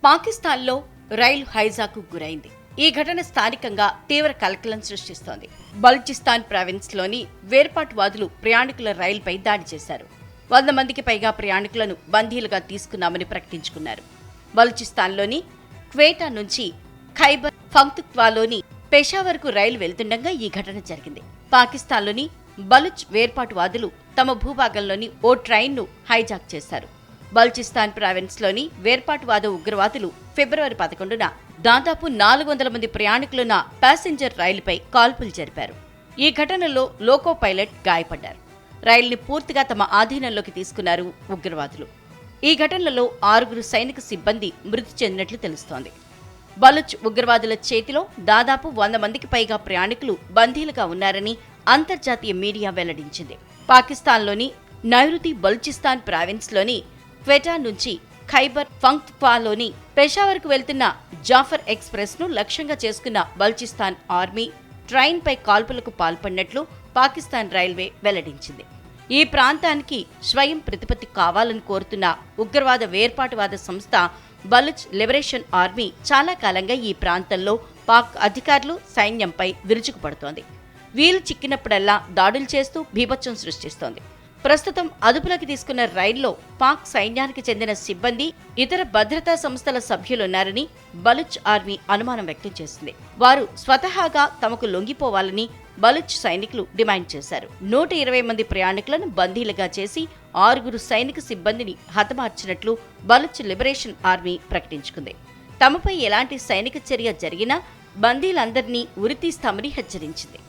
పాకిస్తాన్లో రైలు హైజాకు గురైంది. ఈ ఘటన స్థానికంగా తీవ్ర కలకలం సృష్టిస్తోంది. బలూచిస్తాన్ ప్రావిన్స్లోని వేర్పాటువాదులు ప్రయాణికుల రైలుపై దాడి చేశారు. 100 మందికి పైగా ప్రయాణికులను బందీలుగా తీసుకున్నామని ప్రకటించుకున్నారు. బలూచిస్తాన్లోని క్వేటా నుంచి ఖైబర్ పఖ్తూన్ఖ్వాలోని పెషావర్కు రైలు వెళ్తుండగా ఈ ఘటన జరిగింది. పాకిస్తాన్లోని బలూచ్ వేర్పాటువాదులు తమ భూభాగంలోని ఓ ట్రైన్ను హైజాక్ చేశారు. బలూచిస్తాన్ ప్రావిన్స్లోని వేర్పాటువాద ఉగ్రవాదులు ఫిబ్రవరి 11న దాదాపు 400 మంది ప్రయాణికులున్న ప్యాసింజర్ రైలుపై కాల్పులు జరిపారు. ఈ ఘటనలో లోకో పైలట్ గాయపడ్డారు. రైలుని పూర్తిగా తమ ఆధీనంలోకి తీసుకున్నారు ఉగ్రవాదులు. ఈ ఘటనలో 6 సైనిక సిబ్బంది మృతి చెందినట్లు తెలుస్తోంది. బలూచ్ ఉగ్రవాదుల చేతిలో దాదాపు 100 మందికి పైగా ప్రయాణికులు బందీలుగా ఉన్నారని అంతర్జాతీయ మీడియా వెల్లడించింది. పాకిస్తాన్లోని నైరుతి బలూచిస్తాన్ ప్రావిన్స్లోని క్వెటా నుంచి ఖైబర్ పఖ్తూన్ఖ్వాలోని పెషావర్కు వెళ్తున్న జాఫర్ ఎక్స్ప్రెస్ను లక్ష్యంగా చేసుకున్న బలూచిస్తాన్ ఆర్మీ ట్రైన్పై కాల్పులకు పాల్పడినట్లు పాకిస్తాన్ రైల్వే వెల్లడించింది. ఈ ప్రాంతానికి స్వయం ప్రతిపత్తి కావాలని కోరుతున్న ఉగ్రవాద వేర్పాటువాద సంస్థ బలూచ్ లిబరేషన్ ఆర్మీ చాలా కాలంగా ఈ ప్రాంతంలో పాక్ అధికారులు సైన్యంపై విరుచుకుపడుతోంది. వీలు చిక్కినప్పుడల్లా దాడులు చేస్తూ బీభత్సం సృష్టిస్తోంది. ప్రస్తుతం అదుపులోకి తీసుకున్న రైల్లో పాక్ సైన్యానికి చెందిన సిబ్బంది, ఇతర భద్రతా సంస్థల సభ్యులున్నారని బలూచ్ ఆర్మీ అనుమానం వ్యక్తం చేసింది. వారు స్వతహాగా తమకు లొంగిపోవాలని బలూచ్ సైనికులు డిమాండ్ చేశారు. 120 మంది ప్రయాణికులను బందీలుగా చేసి 6 సైనిక సిబ్బందిని హతమార్చినట్లు బలూచ్ లిబరేషన్ ఆర్మీ ప్రకటించుకుంది. తమపై ఎలాంటి సైనిక చర్య జరిగినా బందీలందరినీ ఉరితీస్తామని హెచ్చరించింది.